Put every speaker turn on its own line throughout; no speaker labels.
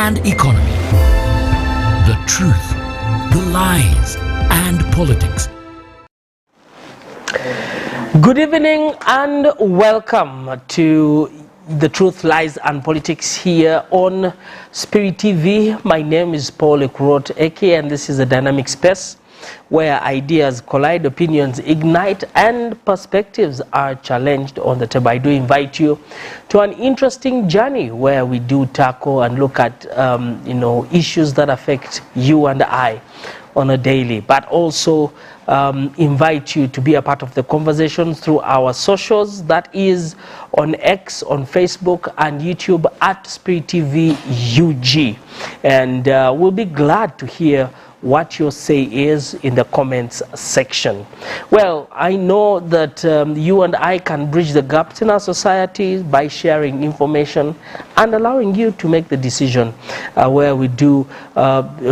and economy. The truth, the lies, and politics.
Good evening and welcome to The Truth, Lies and Politics here on Spirit TV. My name is Paul Ekurot-Eki, and this is a dynamic space where ideas collide, opinions ignite, and perspectives are challenged on the table. I do invite you to an interesting journey where we do tackle and look at issues that affect you and I on a daily, but also invite you to be a part of the conversation through our socials, that is on X, on Facebook and YouTube at Spirit TV UG. And we'll be glad to hear what your say is in the comments section. Well, I know that you and I can bridge the gaps in our society by sharing information and allowing you to make the decision where we do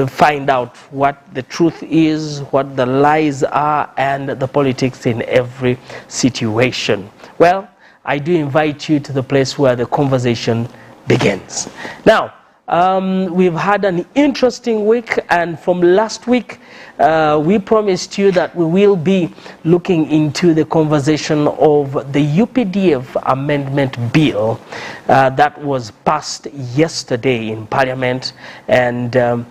find out what the truth is, what the lies are, and the politics in every situation. Well, I do invite you to the place where the conversation begins. Now, we've had an interesting week, and from last week we promised you that we will be looking into the conversation of the UPDF amendment bill that was passed yesterday in Parliament. And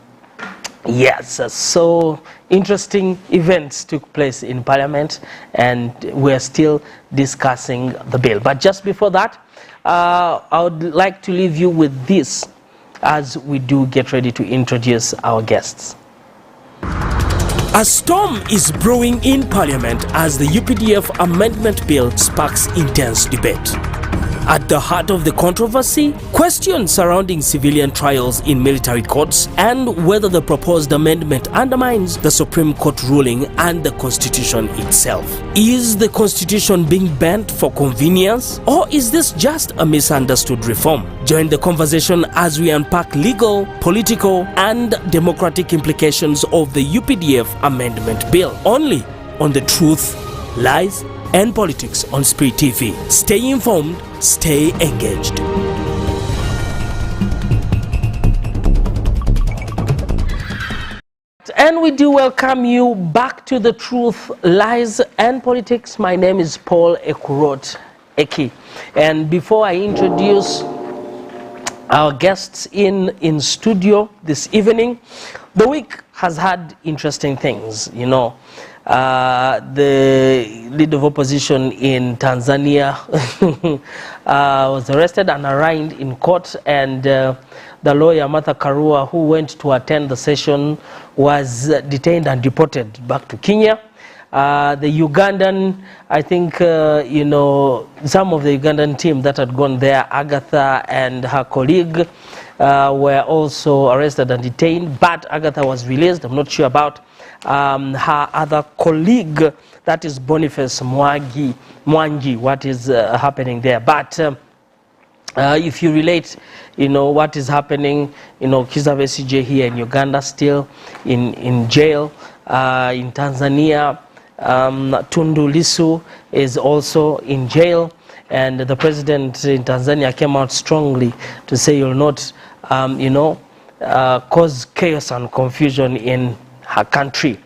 yes, so interesting events took place in Parliament, and we're still discussing the bill. But just before that, I would like to leave you with this as we do get ready to introduce our guests. A storm is brewing in Parliament as the UPDF amendment bill sparks intense debate. At the heart of the controversy, questions surrounding civilian trials in military courts and whether the proposed amendment undermines the Supreme Court ruling and the Constitution itself. Is the Constitution being bent for convenience, or is this just a misunderstood reform? Join the conversation as we unpack legal, political, and democratic implications of the UPDF amendment bill. Only on The Truth, Lies, and Politics on Spirit TV. Stay informed, stay engaged. And we do welcome you back to The Truth, Lies, and Politics. My name is Paul Ekurot-Eki. And before I introduce our guests in studio this evening, the week has had interesting things, you know. The leader of opposition in Tanzania was arrested and arraigned in court, and the lawyer Martha Karua, who went to attend the session, was detained and deported back to Kenya. The Ugandan, I think, some of the Ugandan team that had gone there, Agatha and her colleague, were also arrested and detained, but Agatha was released. I'm not sure about her other colleague, that is Boniface Mwangi, what is happening there. But if you relate, what is happening, Kizza Besigye here in Uganda still in jail, in Tanzania, Tundu Lissu is also in jail, and the president in Tanzania came out strongly to say you'll not, cause chaos and confusion in her country.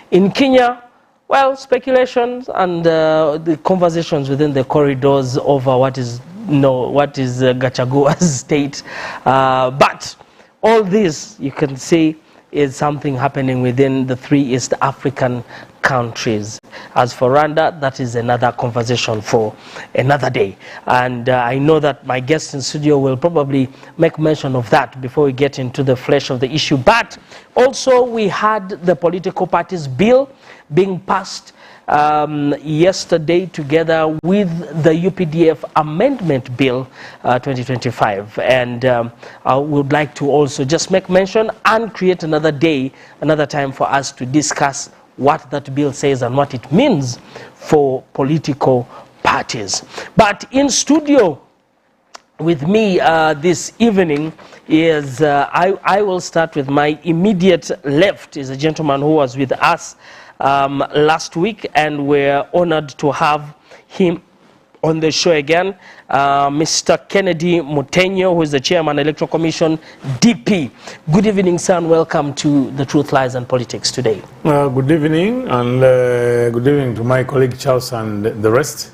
In Kenya, well, speculations and the conversations within the corridors over what is Gachagua's state, but all this you can see is something happening within the 3 East African countries. As for Rwanda, that is another conversation for another day. And I know that my guests in studio will probably make mention of that before we get into the flesh of the issue. But also we had the political parties bill being passed yesterday together with the UPDF amendment bill 2025, and I would like to also just make mention and create another day, another time for us to discuss what that bill says and what it means for political parties. But in studio with me this evening is, I will start with my immediate left, is a gentleman who was with us last week, and we're honored to have him on the show again, Mr. Kennedy Mutenyo, who is the Chairman, Electoral Commission, DP. Good evening, sir, and welcome to The Truth, Lies and Politics today.
Good evening, and good evening to my colleague Charles and the rest.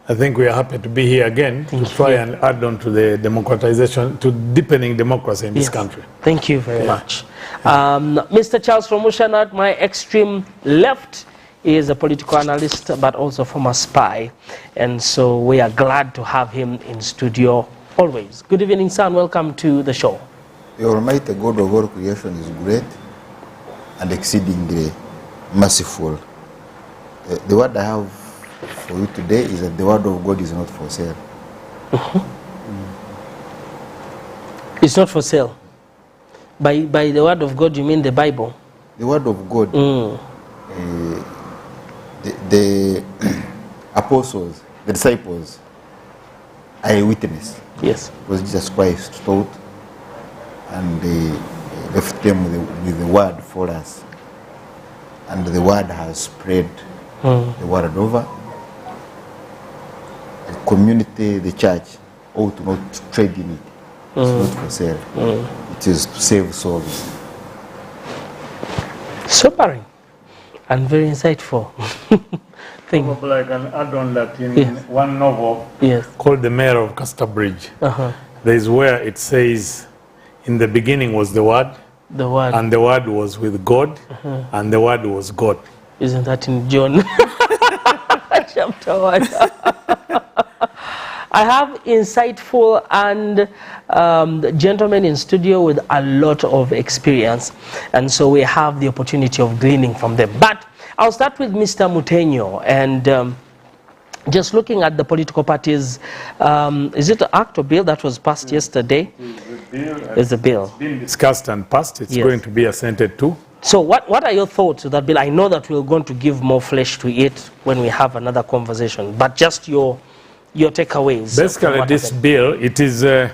I think we are happy to be here again to try and add on to the democratization, to deepening democracy in this country.
Thank you very much. Mr. Charles Romushan at my extreme left is a political analyst but also former spy, and so we are glad to have him in studio always. Good evening, sir, and welcome to the show.
The Almighty God of all creation is great and exceedingly merciful. The word I have for you today is that the word of God is not for sale.
It's not for sale. By the word of God, you mean the Bible?
The word of God, the apostles, the disciples, are a witness.
Yes.
Because Jesus Christ taught, and they left them with the word for us. And the word has spread the world over. The community, the church, ought not to trade in it. It's not for sale. It is to save souls.
Sobering and very insightful.
Probably I can add on that in one novel called The Mayor of Casterbridge. There is where it says, in the beginning was the Word, and the Word was with God, and the Word was God.
Isn't that in John chapter 1? I have insightful and gentlemen in studio with a lot of experience, and so we have the opportunity of gleaning from them. But I'll start with Mr. Mutenyo, and just looking at the political parties, is it the act or bill that was passed yesterday? It's a bill.
It's been discussed and passed. It's going to be assented to.
So what are your thoughts on that bill? I know that we're going to give more flesh to it when we have another conversation, but just your takeaways.
Basically, this bill, it is in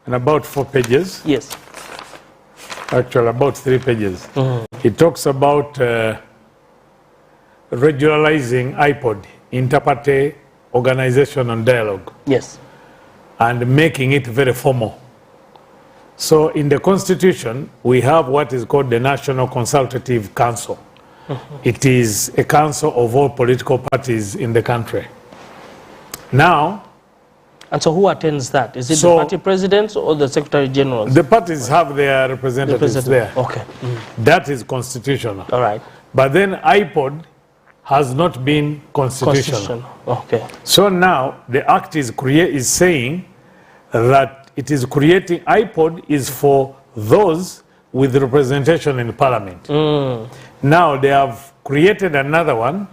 about 4 pages.
Yes.
Actually, about 3 pages. It talks about regularizing IPOD, Inter-Party Organization and Dialogue.
Yes.
And making it very formal. So in the Constitution, we have what is called the National Consultative Council. It is a council of all political parties in the country. Now,
and so who attends that? Is it the party presidents or the secretary generals?
The parties have their representatives there.
Okay.
That is constitutional.
All right.
But then IPOD has not been constitutional.
Okay.
So now the act is saying that it is creating, IPOD is for those with representation in parliament. Now they have created another one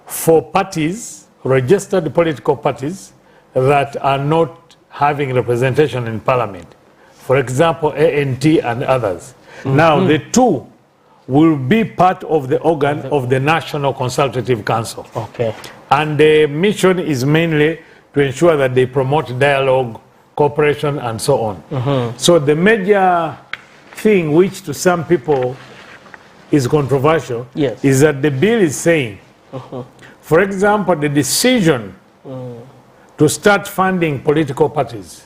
for parties, registered political parties that are not having representation in parliament. For example, ANT and others. Now the two will be part of the organ of the National Consultative Council.
Okay.
And the mission is mainly to ensure that they promote dialogue, cooperation, and so on. So the major thing which to some people is controversial is that the bill is saying, for example, the decision to start funding political parties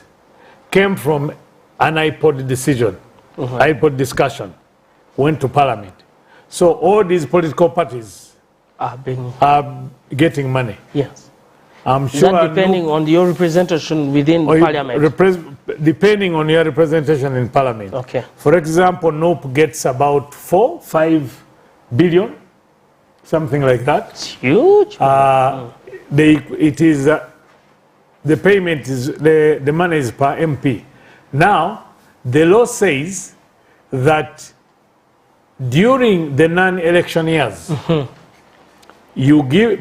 came from an IPOD decision, IPOD discussion, went to parliament. So all these political parties are getting money.
Yes.
I'm
Is
sure
that depending on your representation within parliament?
Depending on your representation in parliament.
Okay.
For example, NOP gets about 4-5 billion, something like that.
It's huge.
The payment is, the money is per MP. Now, the law says that during the non-election years,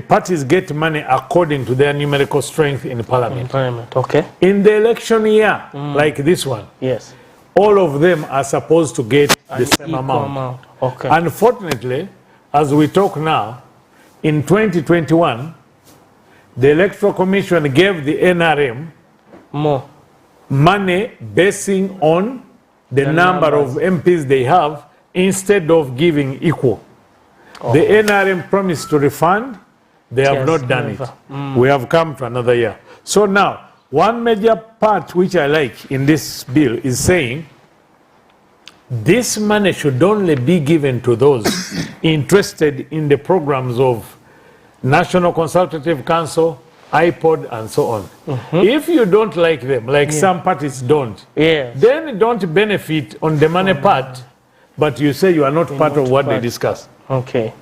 parties get money according to their numerical strength in parliament.
Okay.
In the election year, like this one,
yes,
all of them are supposed to get the same amount.
Okay.
Unfortunately, as we talk now, in 2021, the Electoral Commission gave the NRM
more
money basing on the number of MPs they have instead of giving equal. The NRM promised to refund They have
Yes,
not done
never.
it. We have come to another year. So now, one major part which I like in this bill is saying this money should only be given to those interested in the programs of National Consultative Council, iPod, and so on. If you don't like them, like some parties don't,
Yes.
then don't benefit on the money part, but you say you are not part of what they
part.
discuss.
Okay.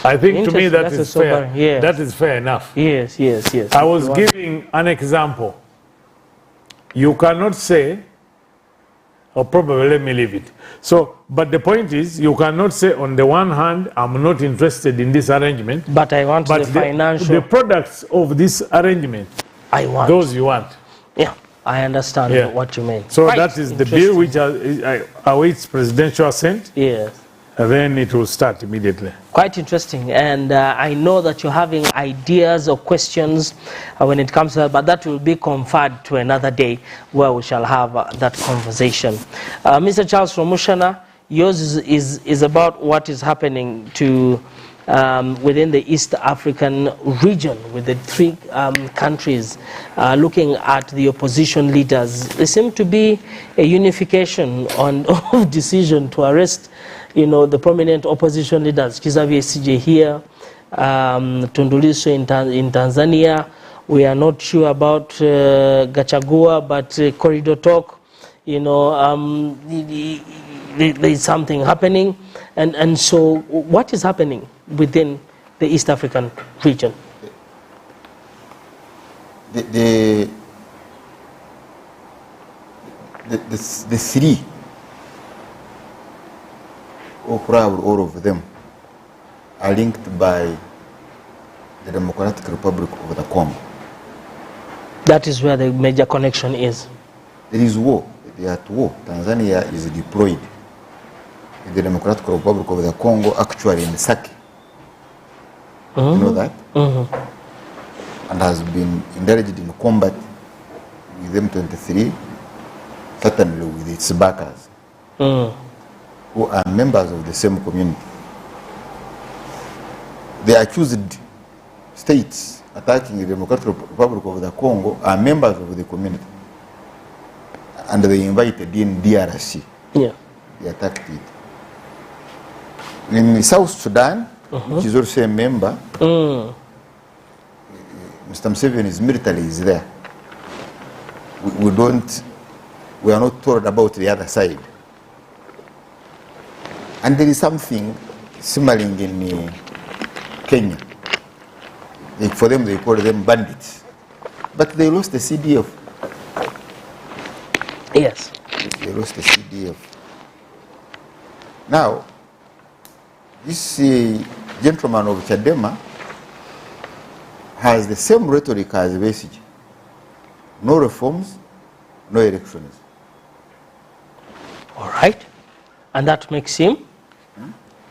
I think to me
Interesting.
that
That's a
is fair.
sobering, yes.
That is fair enough.
Yes, yes, yes.
I was
You want-
giving an example. You cannot say, or probably let me leave it. So, but the point is, you cannot say on the one hand, I'm not interested in this arrangement,
But I want
but
the financial.
the products of this arrangement,
I want.
those you want.
Yeah, I understand
Yeah.
what you mean.
So
Right,
that is the bill
interesting.
which awaits presidential assent,
Yes.
and then it will start immediately.
Quite interesting, and I know that you're having ideas or questions when it comes to that, but that will be conferred to another day where we shall have that conversation. Mr. Charles Romushana, yours is about what is happening to within the East African region with the three countries looking at the opposition leaders. There seems to be a unification on of decision to arrest the prominent opposition leaders, Kizza Besigye here, Tundu Lissu in Tanzania. We are not sure about Gachagua, but corridor talk, there is something happening. And so what is happening within the East African region?
The three, or probably all of them, are linked by the Democratic Republic of the Congo.
That is where the major connection is.
There is war. They are at war. Tanzania is deployed in the Democratic Republic of the Congo, actually in Sake. You know that? And has been engaged in combat with M23, certainly with its backers, who are members of the same community. The accused states attacking the Democratic Republic of the Congo are members of the community. And they invited in DRC.
Yeah.
They attacked it. In South Sudan, which is also a member, Mr. Museveni's military is there. We are not told about the other side. And there is something similar in Kenya. For them, they call them bandits. But they lost the CDF.
Yes.
They lost the CDF. Now, this gentleman of Chadema has the same rhetoric as Besigye. No reforms, no elections.
All right. And that makes him?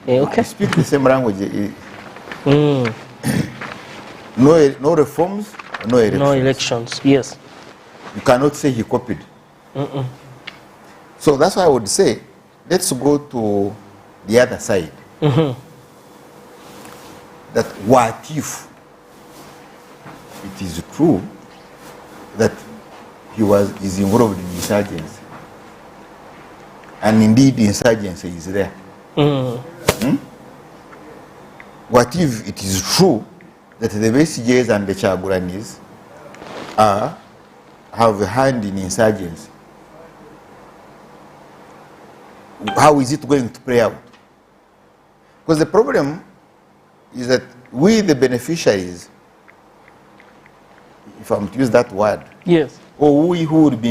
Okay.
They speak the same language. No reforms, no elections.
No elections. Yes.
You cannot say he copied. So that's why I would say, let's go to the other side. That what if it is true that he is involved in insurgency, and indeed insurgency is there? What if it is true that the Besigyes and the Chagulanis have a hand in insurgency? How is it going to play out? Because the problem is that we, the beneficiaries, if I'm to use that word,
Yes.
or we who would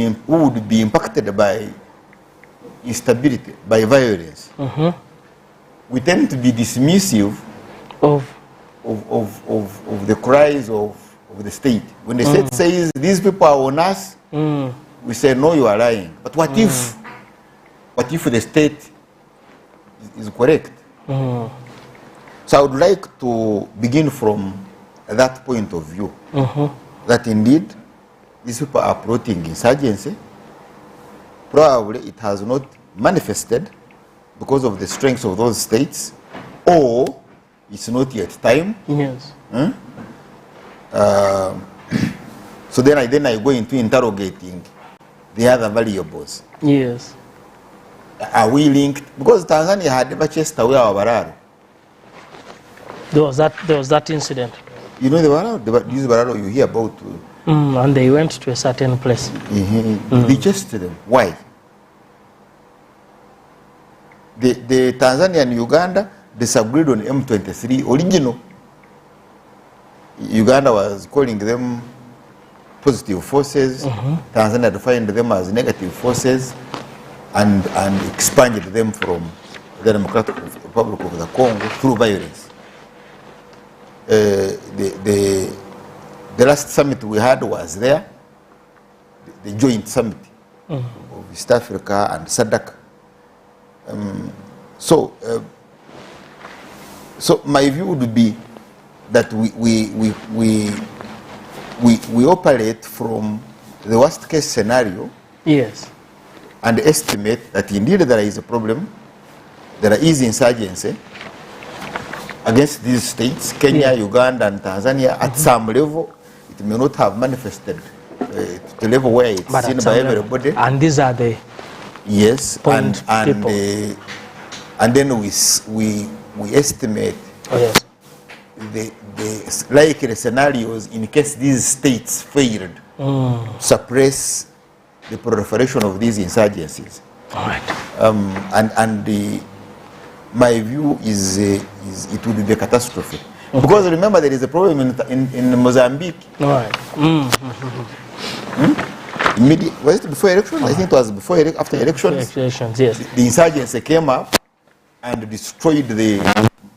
be impacted by instability, by violence, we tend to be dismissive
Of
of the cries of the state. When the state says these people are on us, we say no, you are lying. But what if the state is correct? So I would like to begin from that point of view, that indeed these people are plotting insurgency. Probably it has not manifested because of the strength of those states, or it's not yet time.
yes.
So then I go into interrogating the other variables.
Yes.
Are we linked? Because Tanzania had never chased away our Bararo.
There was that incident.
You know the Bararo? These Bararo you hear about.
And they went to a certain place.
They chased them. Why? The Tanzania and Uganda disagreed on M23 original. Uganda was calling them positive forces. Tanzania defined them as negative forces and expanded them from the Democratic Republic of the Congo through violence. The last summit we had was there, the joint summit of East Africa and SADC. So my view would be that we operate from the worst case scenario.
Yes.
And estimate that indeed there is a problem, there is insurgency against these states, Kenya, Uganda, and Tanzania. At some level, it may not have manifested to the level where it's seen by everybody.
And these are the
and then we estimate the likely scenarios in case these states failed suppress the proliferation of these insurgencies.
All right.
My view is it would be a catastrophe. Because remember, there is a problem in Mozambique.
All right.
Was it before election? I think it was after elections.
Elections, yes.
The insurgency came up and destroyed the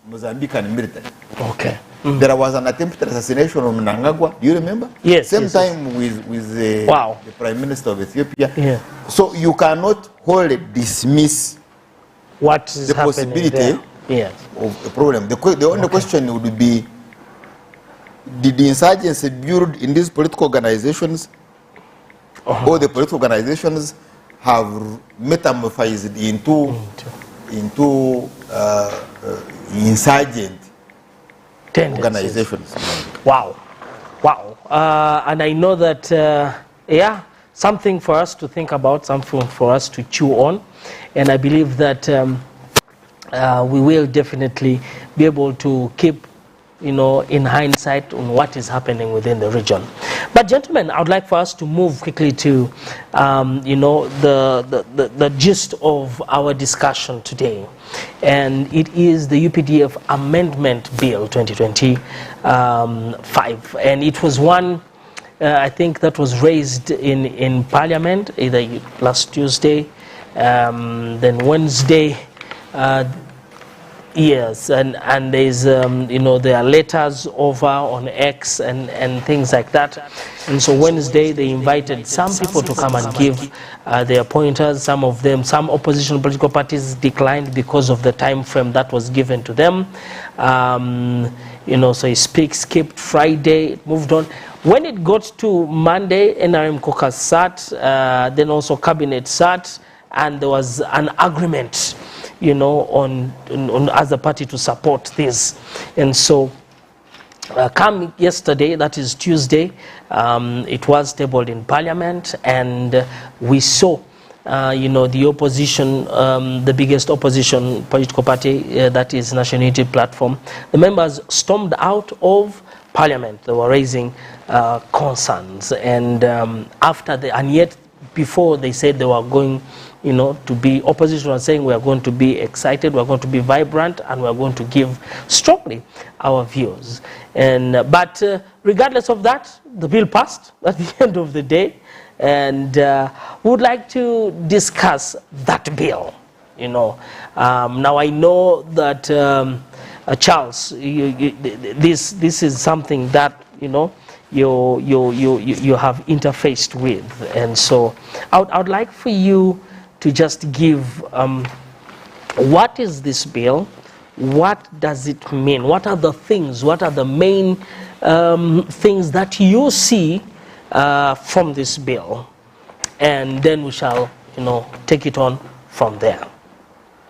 Mozambican military.
Okay.
There was an attempted assassination of Mnangagwa. Do you remember?
Yes.
Same time with the Prime Minister of Ethiopia.
Yeah.
So you cannot wholly dismiss
what is
the possibility of a problem. The only question would be, did the insurgency build in these political organizations, or the political organizations have metamorphosed into insurgent organizations?
Wow. And I know that, something for us to think about, something for us to chew on. And I believe that we will definitely be able to keep, in hindsight on what is happening within the region. But gentlemen, I would like for us to move quickly to, the gist of our discussion today. And it is the UPDF Amendment Bill 2025. And it was one, I think, that was raised in Parliament, either last Tuesday, then Wednesday. Yes, and there's, there are letters over on X and things like that. And so Wednesday they invited some people to come and give their pointers. Some of them, some opposition political parties declined because of the time frame that was given to them. So he skipped Friday, moved on. When it got to Monday, NRM caucus sat, then also cabinet sat, and there was an agreement, on as a party to support this. And so come yesterday, that is Tuesday, it was tabled in Parliament, and we saw the opposition, the biggest opposition political party, that is National Unity Platform, the members stormed out of Parliament. They were raising concerns, and yet before they said they were going to be, opposition was saying we are going to be excited, we are going to be vibrant, and we are going to give strongly our views. But regardless of that, the bill passed at the end of the day, and we would like to discuss that bill. Now I know that Charles, this is something that you have interfaced with, and so I would like for you to just give what is this bill, what does it mean, what are the things, what are the main things that you see from this bill, and then we shall take it on from there.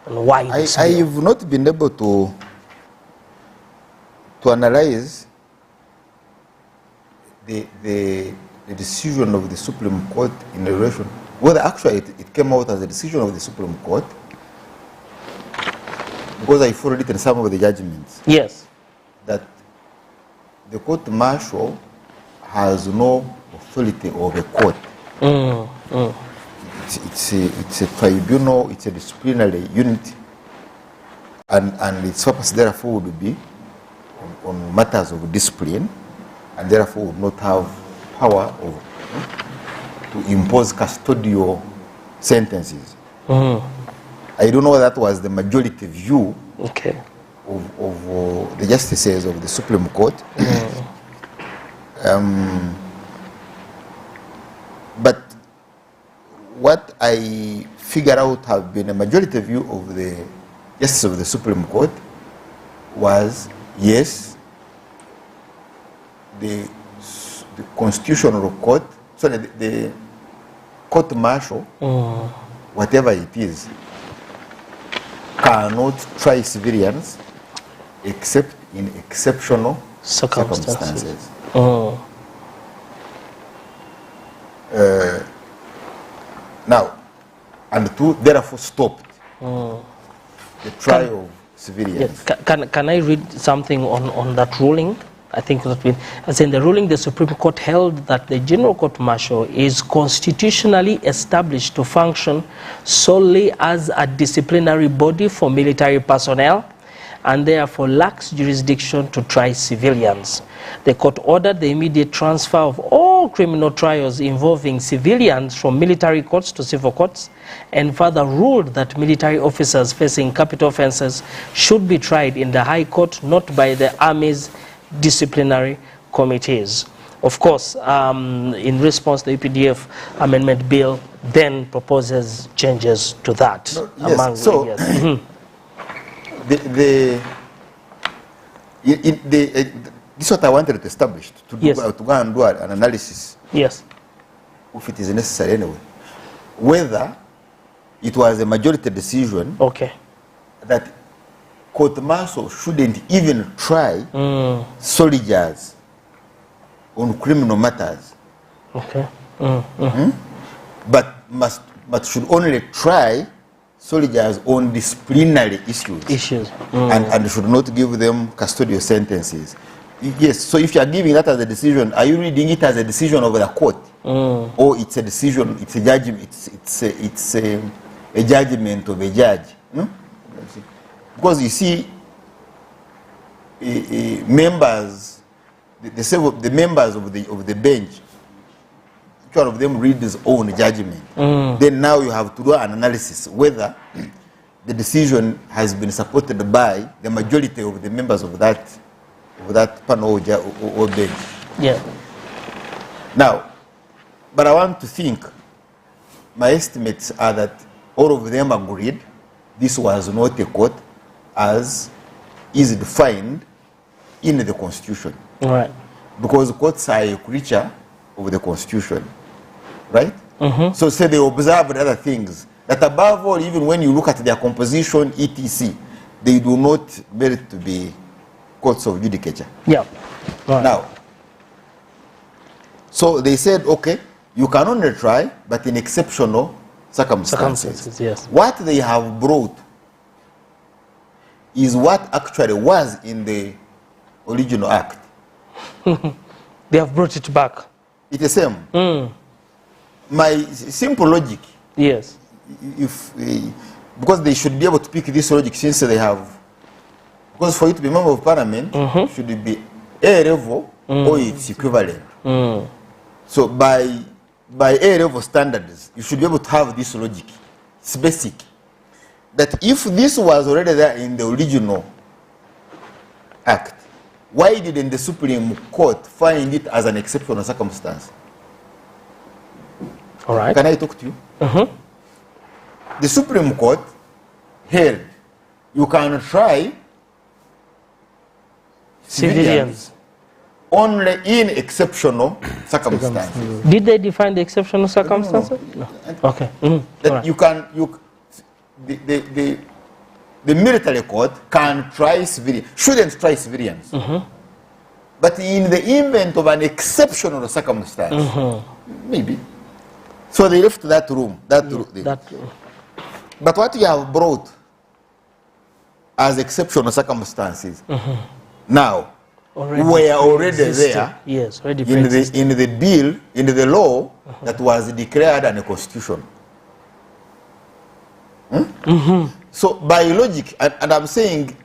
And why this bill?
I have not been able to analyze the decision of the Supreme Court in relation, whether actually it came out as a decision of the Supreme Court, because I followed it in some of the judgments,
Yes.
that the court martial has no authority over court. It's a tribunal, it's a disciplinary unit, and its purpose therefore would be on matters of discipline, and therefore would not have power to impose custodial sentences. I don't know whether that was the majority view
Okay.
of the justices of the Supreme Court. But what I figure out have been a majority view of the justices of the Supreme Court was, yes, the constitutional court, sorry, the court martial, whatever it is, cannot try civilians except in exceptional circumstances. Now, and two, therefore stopped the trial of civilians.
Can I read something on that ruling? I think that as in the ruling, the Supreme Court held that the General Court Martial is constitutionally established to function solely as a disciplinary body for military personnel and therefore lacks jurisdiction to try civilians. The court ordered the immediate transfer of all criminal trials involving civilians from military courts to civil courts, and further ruled that military officers facing capital offences should be tried in the High Court, not by the Army's disciplinary committees. Of course, in response, the UPDF amendment bill then proposes changes to that.
Yes, so this is what I wanted to establish, to go and do an analysis,
yes,
if it is necessary anyway, whether it was a majority decision
okay,
that court martial shouldn't even try soldiers on criminal matters,
okay,
but should only try soldiers on disciplinary issues. And should not give them custodial sentences. Yes, so if you are giving that as a decision, are you reading it as a decision of the court? Or it's a decision, it's a judgment, it's a judgment of a judge? No? Because you see, members, the members of the bench, each one of them read his own judgment. Then now you have to do an analysis whether the decision has been supported by the majority of the members of that panel or bench.
yeah,
Now, but I want to think, my estimates are that all of them agreed this was not a court as is defined in the Constitution.
right,
Because courts are a creature of the Constitution, right? So say they observed other things, that above all, even when you look at their composition, etc., they do not merit to be courts of judicature.
yeah, right.
Now, so they said, okay, you can only try, but in exceptional circumstances.
Yes.
What they have brought is what actually was in the original act.
They have brought it back.
It's the same. My simple logic,
Yes,
because they should be able to pick this logic since they have, because for you to be member of parliament, should be A level or its equivalent. So by A level standards, you should be able to have this logic. It's basic. That if this was already there in the original act, why didn't the Supreme Court find it as an exceptional circumstance?
all right.
Can I talk to you? The Supreme Court held you can try
Civilians.
only in exceptional circumstances.
Did they define the exceptional circumstances? No. Okay.
That
All right.
you can, the military court can try civilians, shouldn't try civilians. But in the event of an exceptional circumstance, maybe. So they left that room. But what you have brought as exceptional circumstances now were already there.
Yes, already
in the bill, in the law that was declared an constitution. So by logic, and I'm saying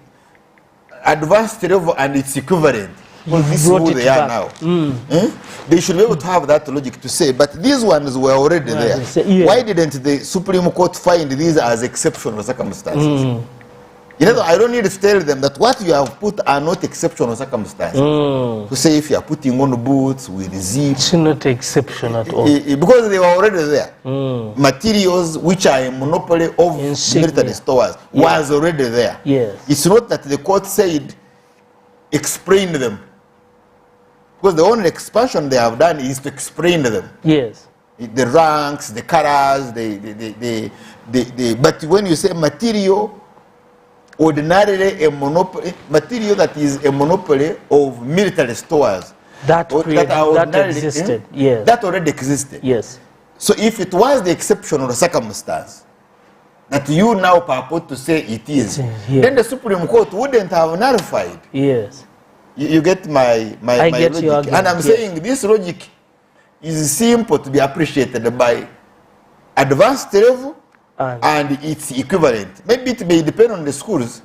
advanced level and its equivalent, because this is who they are now. They should be able to have that logic to say, but these ones were already there. Why didn't the Supreme Court find these as exceptional circumstances? You know, I don't need to tell them that what you have put are not exceptional circumstances. To say if you are putting on boots with zip.
It's not exception at all.
Because they were already there. Materials which are a monopoly of military stores was already there.
Yes.
It's not that the court said, explain them. Because the only expansion they have done is to explain them.
Yes.
The ranks, the colors, but when you say material, ordinarily a monopoly, material that is a monopoly of military stores.
That existed, yes.
That already existed.
Yes.
So if it was the exceptional circumstance that you now purport to say it is, then the Supreme Court wouldn't have nullified.
Yes.
You get my logic. And I'm saying this logic is simple to be appreciated by advanced level and its equivalent. Maybe it may depend on the schools.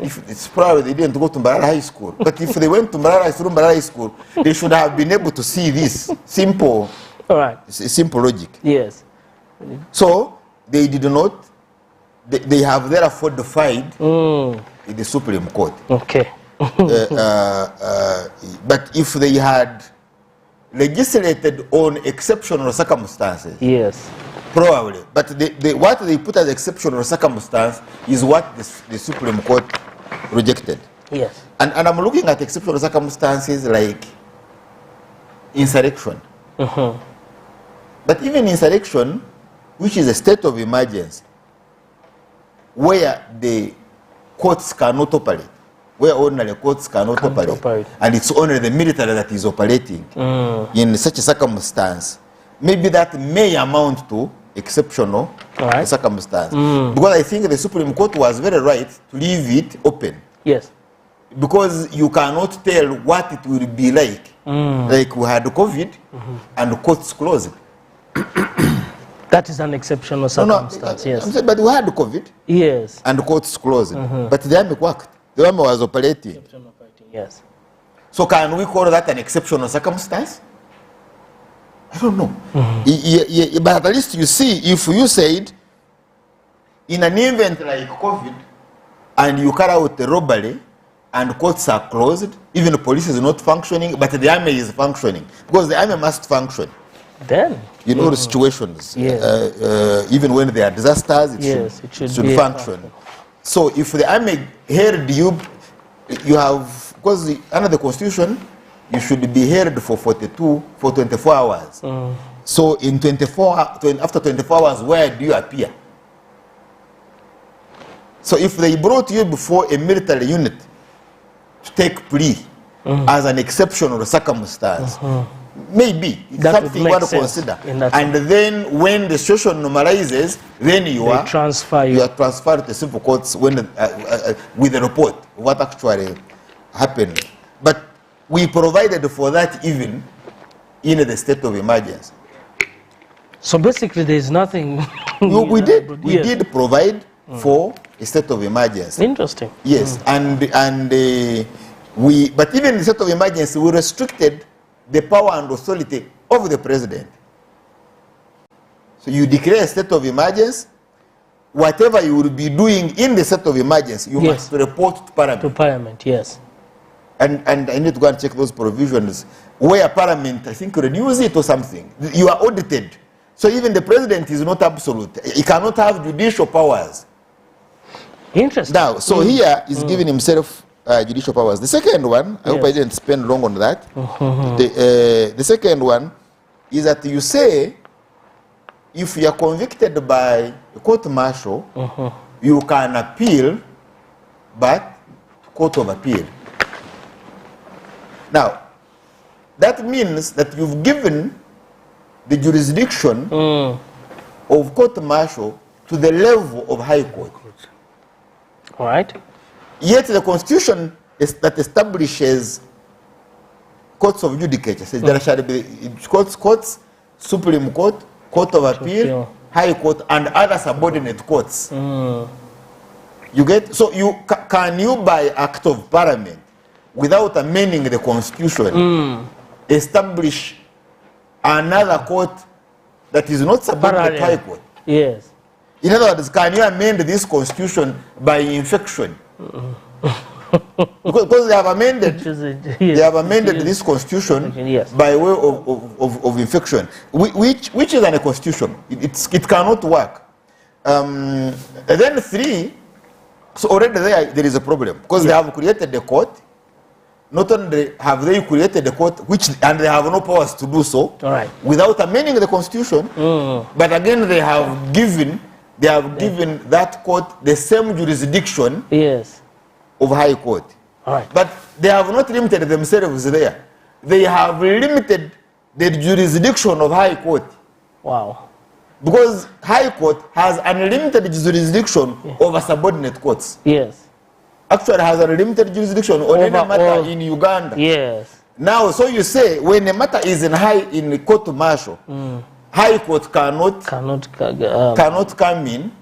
If it's probably they didn't go to Mbarara High School. But if they went to Mbarara High School, they should have been able to see this simple, simple logic.
Yes.
So they did not. They have therefore defied the Supreme Court.
Okay.
But if they had legislated on exceptional circumstances,
yes,
probably. But what they put as exceptional circumstance is what the Supreme Court rejected.
Yes.
And I'm looking at exceptional circumstances like insurrection. But even insurrection, which is a state of emergency, where the courts cannot operate, where ordinary courts cannot operate, and it's only the military that is operating in such a circumstance, maybe that may amount to exceptional circumstance. Because I think the Supreme Court was very right to leave it open.
Yes.
Because you cannot tell what it will be like. Like we had COVID and courts closed.
That is an exceptional circumstance, yes.
I'm saying, but we had COVID and courts closed. But the army worked. The army was operating.
Yes.
So can we call that an exceptional circumstance? I don't know. But at least you see, if you said, in an event like COVID, and you carry out a robbery, and courts are closed, even the police is not functioning, but the army is functioning, because the army must function.
Then,
in all the situations, even when there are disasters, it should function. So if the army held you, you have, because under the Constitution, you should be held for 24 hours. So in after 24 hours, where do you appear? So if they brought you before a military unit to take plea as an exceptional circumstance, maybe it's
that
something you want to consider. And then when the situation normalizes, then you are transferred to civil courts when with the report of what actually happened. But we provided for that even in the state of emergency.
So basically there is nothing...
we did provide for a state of emergency.
Interesting.
Yes, but even in the state of emergency, we restricted the power and authority of the president. So you declare a state of emergency, whatever you will be doing in the state of emergency, you must report to Parliament.
To Parliament, yes.
And I need to go and check those provisions where Parliament, I think, renews it or something. You are audited. So even the president is not absolute. He cannot have judicial powers.
Interesting.
Now, so here he's giving himself judicial powers. The second one, I hope I didn't spend long on that. The second one is that you say if you are convicted by a court martial, you can appeal, but court of appeal. Now, that means that you've given the jurisdiction of court martial to the level of high court.
All right.
Yet the constitution that establishes courts of judicature says there shall be courts, Supreme Court, Court of Appeal, High Court, and other subordinate courts. You get? So can you by act of parliament, without amending the constitution, establish another court that is not subordinate to High Court?
Yes.
In other words, can you amend this constitution by infection? Because they have amended, this constitution by way of infection, which is a constitution. It cannot work. And then 3, so already there is a problem because they have created the court. Not only have they created the court, and they have no powers to do so without amending the constitution, but again they have given that court the same jurisdiction of High Court. But they have not limited themselves there. They have limited the jurisdiction of High Court.
Wow.
Because High Court has unlimited jurisdiction over subordinate courts.
Yes.
Actually has a limited jurisdiction on any matter in Uganda.
Yes.
Now, so you say when a matter is in court martial, High Court cannot come in.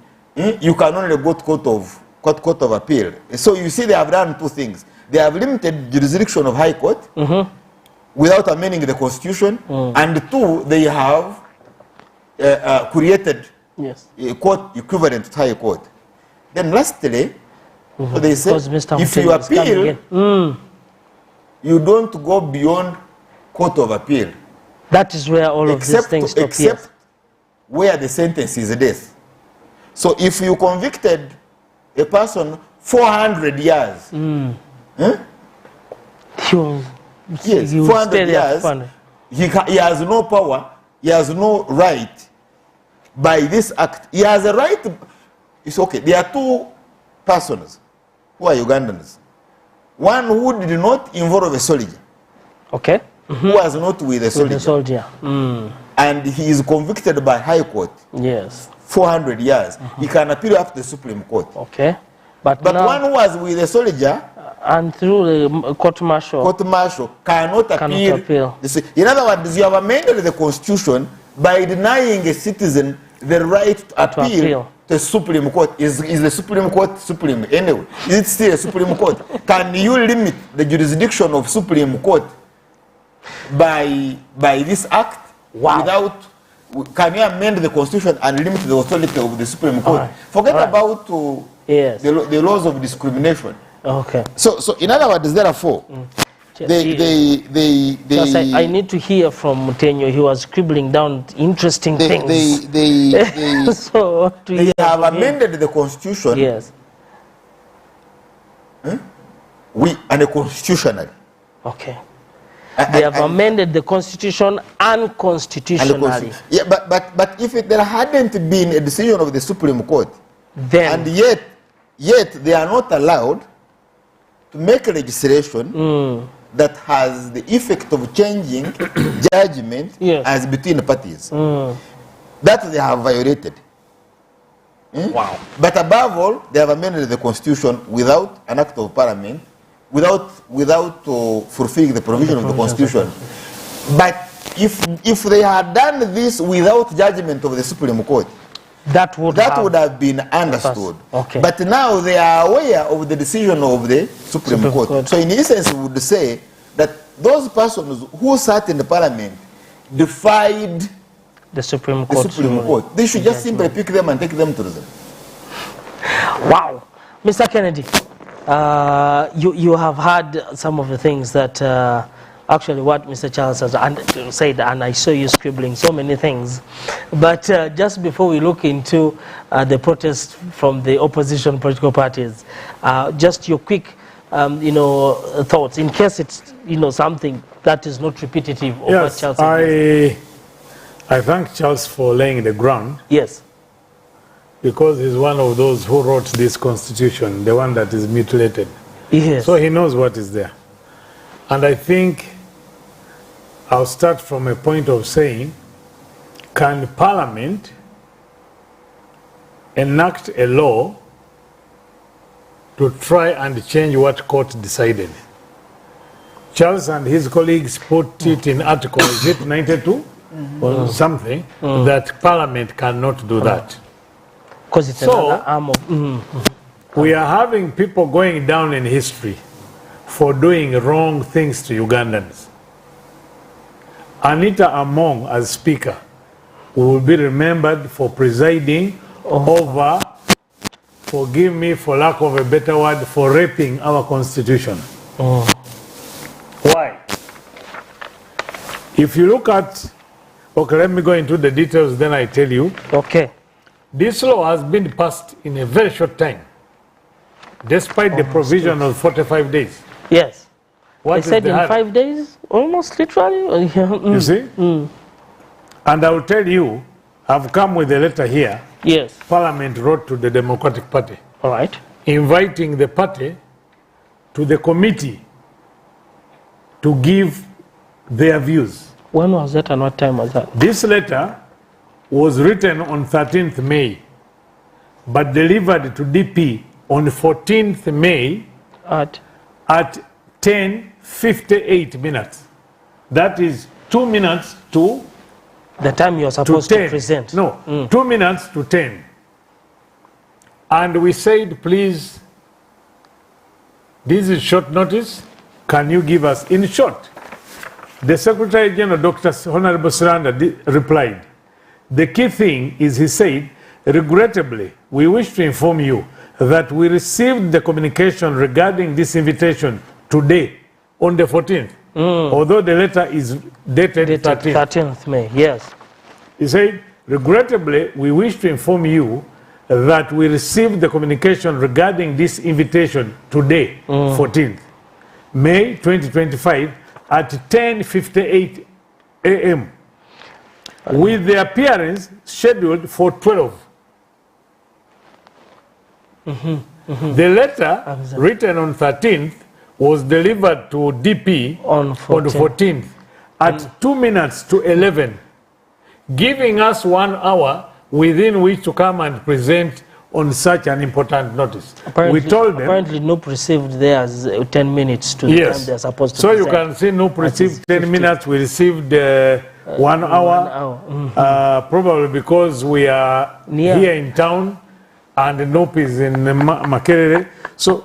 You can only go to court of appeal. So you see, they have done 2 things. They have limited jurisdiction of High Court without amending the constitution, and 2, they have created a court equivalent to High Court. Then lastly, so they say, if you appeal, you don't go beyond Court of Appeal.
That is where all of these things stop.
Except where the sentence is death. So if you convicted a person 400 years, yes, 400 years, he has no power, he has no right by this act. He has a right, it's okay. There are 2 persons who are Ugandans. One who did not involve a soldier.
Okay.
Who was not with a soldier. And he is convicted by High Court.
Yes.
400 years. He can appeal up to the Supreme Court.
Okay. But
now, one who was with a soldier
and through the court martial
cannot appeal. In other words, you have amended the constitution by denying a citizen the right to appeal to the Supreme Court. Is the Supreme Court supreme anyway? Is it still a Supreme Court? Can you limit the jurisdiction of Supreme Court by this act? Without, can you amend the constitution and limit the authority of the Supreme Court? Forget about the laws of discrimination.
Okay.
So in other words, therefore,
I need to hear from Mutenyo. He was scribbling down interesting things. So
they have amended the constitution.
Yes.
Unconstitutionally.
Okay. They have amended the constitution unconstitutionally.
Yeah, but if there hadn't been a decision of the Supreme Court,
then
and yet they are not allowed to make a legislation that has the effect of changing judgment as between parties. That they have violated.
Wow.
But above all, they have amended the constitution without an act of parliament, without fulfilling the provision of the constitution. But if they had done this without judgment of the Supreme Court, that would have been understood.
Okay.
But now they are aware of the decision of the Supreme Court. So in essence, we would say that those persons who sat in the parliament defied
the Supreme Court.
They should just simply pick them and take them to them.
Wow. Mr. Kennedy, you have heard some of the things that actually what Mr. Charles has said, and I saw you scribbling so many things. But just before we look into the protest from the opposition political parties, just your quick thoughts, in case it's something that is not repetitive of what Charles said.
I thank Charles for laying the ground.
Yes.
Because he's one of those who wrote this constitution, the one that is mutilated.
Yes.
So he knows what is there. And I think I'll start from a point of saying, can Parliament enact a law to try and change what court decided? Charles and his colleagues put it in article, is it 92? Or something, that Parliament cannot do that.
Because it's
So,
another arm of...
We are having people going down in history for doing wrong things to Ugandans. Anita Among, as Speaker, will be remembered for presiding over, forgive me for lack of a better word, for raping our Constitution. Why? If you look at, okay, let me go into the details, then I tell you.
Okay.
This law has been passed in a very short time, despite the provision of 45 days.
Yes.
What
They
is
said
the
in
hurry?
5 days, almost literally.
You see? And I will tell you, I've come with a letter here.
Yes.
Parliament wrote to the Democratic Party,
All right.
inviting the party to the committee to give their views.
When was that and what time was that?
This letter was written on 13th May, but delivered to DP on 14th May
At
at 10:58 minutes. That is 2 minutes to
the time you're supposed
10.
to present.
No, 2 minutes to 10. And we said, please, this is short notice. Can you give us in short? The Secretary General, Dr. Honorable Saranda, replied, the key thing is, he said, regrettably, we wish to inform you that we received the communication regarding this invitation today on the 14th, although the letter is dated 13th.
13th May, yes.
He said, regrettably, we wish to inform you that we received the communication regarding this invitation today, 14th May 2025, at 10:58 a.m. with the appearance scheduled for 12. The letter written on 13th was delivered to DP
On
the 14th at 2 minutes to 11, giving us 1 hour within which to come and present on such an important notice.
Apparently,
We told them,
apparently Noop received theirs 10 minutes to the time they're supposed to
so you
present.
can see Noop received 10
50.
minutes, we received 1 hour, probably because we are
Near.
here in town and Noop is in Makerere. So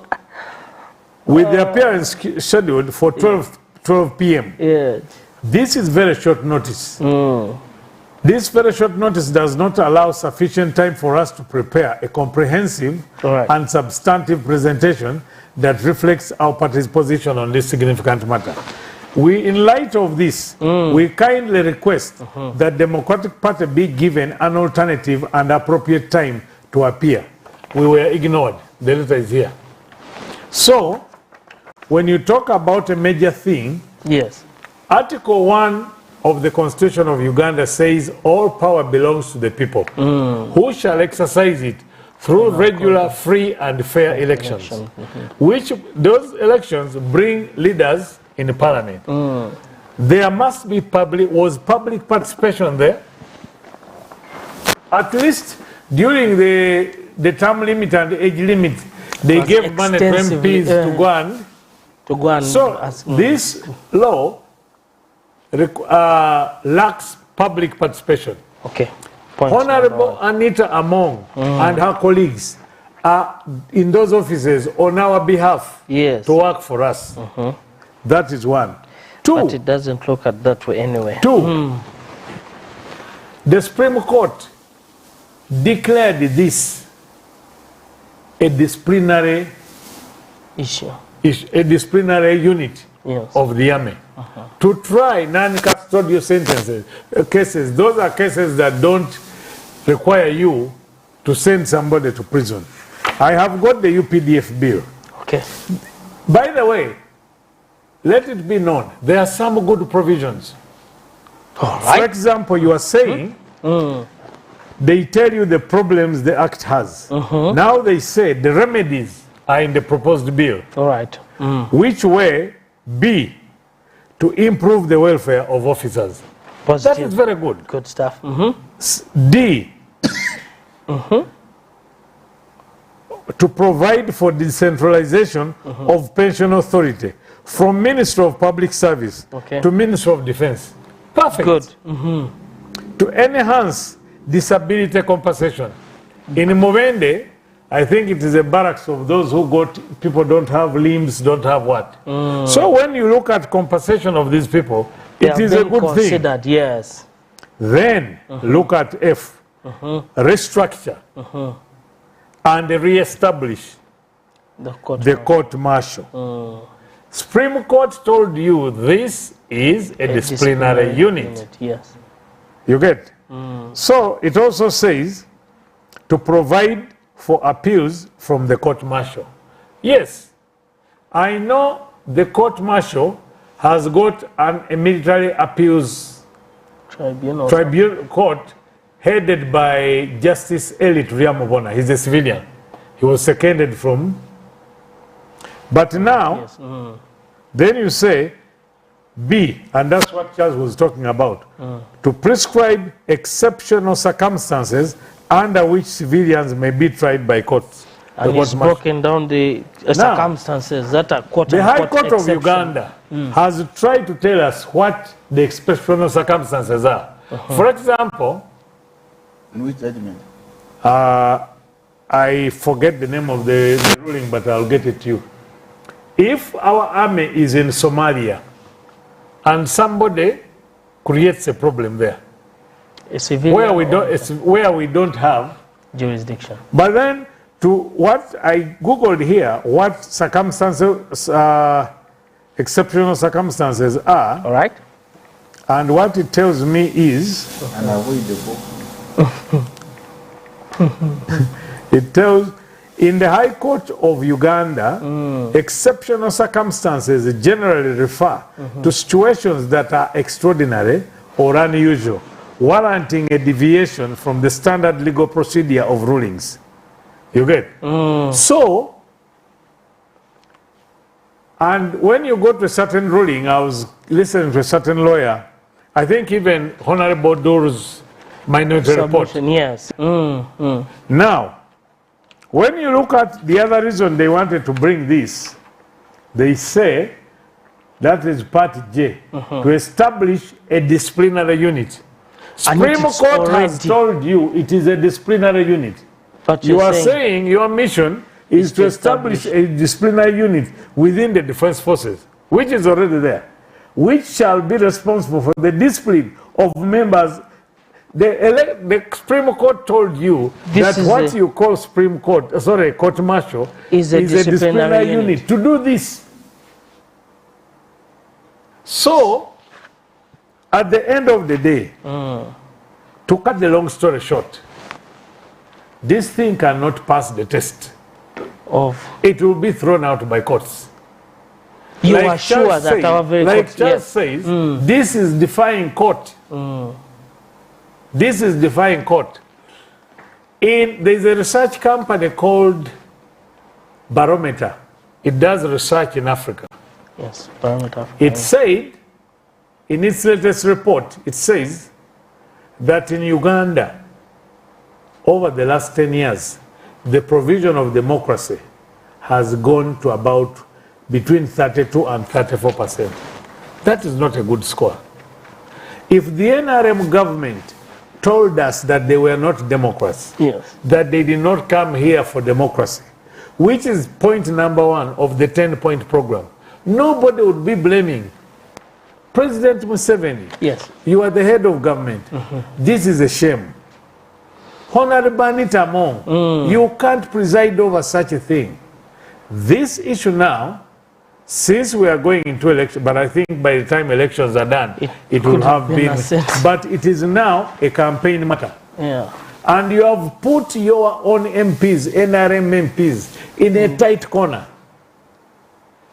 with the appearance scheduled for 12 p.m.
Yeah.
This is very short notice. This very short notice does not allow sufficient time for us to prepare a comprehensive
Correct.
and substantive presentation that reflects our party's position on this significant matter. We, in light of this, we kindly request that Democratic Party be given an alternative and appropriate time to appear. We were ignored. The letter is here. So, when you talk about a major thing,
Yes.
Article 1 of the Constitution of Uganda says all power belongs to the people, who shall exercise it through regular, free and fair elections, which those elections bring leaders in the parliament. There must be public participation there. At least during the term limit and the age limit, they
Was
gave money to
extensively,
MPs to go and. So this law lacks public participation.
Okay. Point
Honorable
number
Anita Among and her colleagues are in those offices on our behalf
Yes.
to work for us. That is one.
But it doesn't look at that way anyway.
Two, the Supreme Court declared this a disciplinary
Issue.
a disciplinary unit
Yes.
of the army to try non-custodial sentences, cases. Those are cases that don't require you to send somebody to prison. I have got the UPDF bill.
Okay.
By the way, let it be known, there are some good provisions.
All
For
right.
example, you are saying they tell you the problems the act has. Now they say the remedies are in the proposed bill.
All right.
Which way? B, to improve the welfare of officers.
Positive.
That is very good.
Good stuff.
D, to provide for decentralization of pension authority from Ministry of Public Service to Ministry of Defense. Perfect.
Good.
To enhance disability compensation. In Mubende, I think it is a barracks of those who got, people don't have limbs, don't have what. So when you look at compensation of these people, it is a good thing.
Yes.
Then look at F, restructure and re-establish the court martial. Supreme Court told you this is a disciplinary unit.
Yes.
You get? So it also says to provide for appeals from the court martial. Yes, I know the court martial has got a military appeals tribunal court headed by Justice Elliot Riamobona. He's a civilian. He was seconded from. But now, then you say B, and that's what Charles was talking about, to prescribe exceptional circumstances under which civilians may be tried by courts.
And it's broken down the circumstances that are quote
the High Court of Uganda has tried to tell us what the exceptional circumstances are. For example,
In which judgment?
I forget the name of the ruling, but I'll get it to you. If our army is in Somalia and somebody creates a problem there, where we don't have
jurisdiction.
But then, to what I googled here, what circumstances, exceptional circumstances are.
All right.
And what it tells me is,
And avoid the book.
it tells, in the High Court of Uganda, exceptional circumstances generally refer to situations that are extraordinary or unusual, warranting a deviation from the standard legal procedure of rulings. You get? So, and when you go to a certain ruling, I was listening to a certain lawyer, I think even Honorable Doru's minority report.
Yes.
Now, when you look at the other reason they wanted to bring this, they say, that is part J, to establish a disciplinary unit. Supreme Court has told you it is a disciplinary unit.
But
you are saying your mission is to establish a disciplinary unit within the Defense Forces, which is already there, which shall be responsible for the discipline of members. The Supreme Court told you that what you call Supreme Court, court martial, is a disciplinary unit to do this. So, at the end of the day, to cut the long story short, this thing cannot pass the test. It will be thrown out by courts.
You are sure that our very court,
like Charles says, this is defying court. This is defying court. There's a research company called Barometer. It does research in Africa.
Yes, Barometer.
It said, in its latest report, it says that in Uganda, over the last 10 years, the provision of democracy has gone to about between 32 and 34%. That is not a good score. If the NRM government told us that they were not Democrats, that they did not come here for democracy, which is point number 1 of the 10-point program, nobody would be blaming President Museveni.
Yes.
You are the head of government. This is a shame. Honorable Anita Among, you can't preside over such a thing. This issue now, since we are going into election, but I think by the time elections are done, it will have been, but it is now a campaign matter.
Yeah.
And you have put your own MPs, NRM MPs, in a tight corner.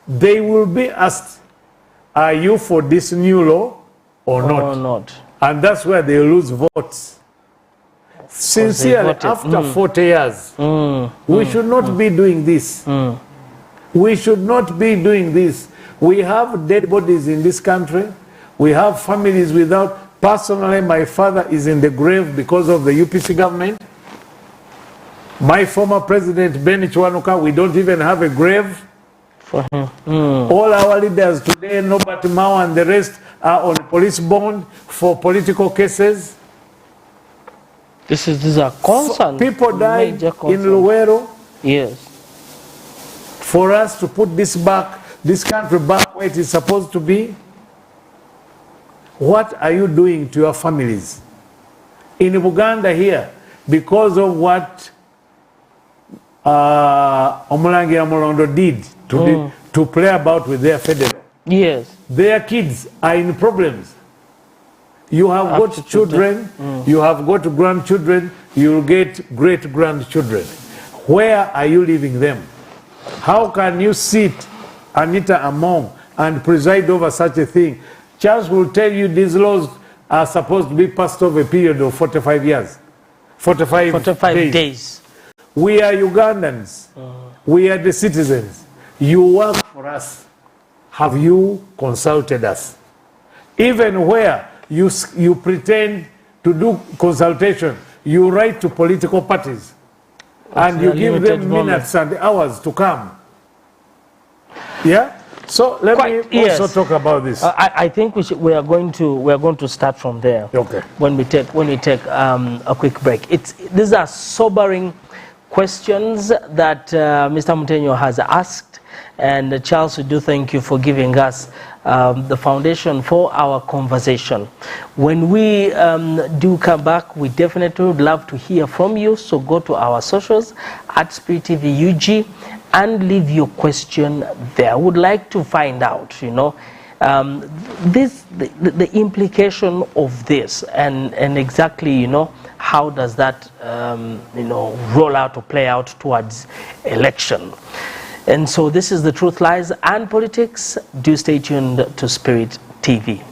They will be asked, are you for this new law or not? And that's where they lose votes. Sincerely, after 40 years, we should not be doing this. We should not be doing this. We have dead bodies in this country. We have families without. Personally, my father is in the grave because of the UPC government. My former president, Benny Chwanuka, we don't even have a grave
for him.
All our leaders today, Norbert Mao and the rest, are on police bond for political cases.
These are concerns.
People died in Luwero.
Yes.
For us to put this country back where it is supposed to be. What are you doing to your families? In Uganda here, because of what Omulangira Molondo did to play about with their federal.
Yes.
Their kids are in problems. You have got children, you have got grandchildren, you'll get great-grandchildren. Where are you leaving them? How can you sit, Anita Among, and preside over such a thing? Charles will tell you these laws are supposed to be passed over a period of 45 years. 45 days. We are Ugandans. We are the citizens. You work for us. Have you consulted us? Even where you pretend to do consultation, you write to political parties and you give them minutes and hours to come. Yeah? So let me also talk about this.
I think we are going to start from there.
Okay.
When we take a quick break. These are sobering questions that Mr. Mutenyo has asked, and Charles, we do thank you for giving us the foundation for our conversation. When we do come back, we definitely would love to hear from you. So go to our socials at Spirit TV UG and leave your question there. I would like to find out, the implication of this and exactly, how does that, roll out or play out towards election. And so this is The Truth, Lies and Politics. Do stay tuned to Spirit TV.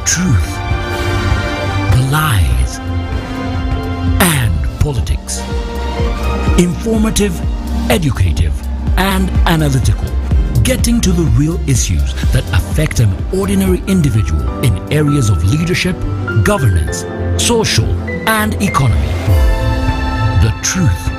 Truth, the lies, and politics. Informative, educative, and analytical. Getting to the real issues that affect an ordinary individual in areas of leadership, governance, social, and economy. The truth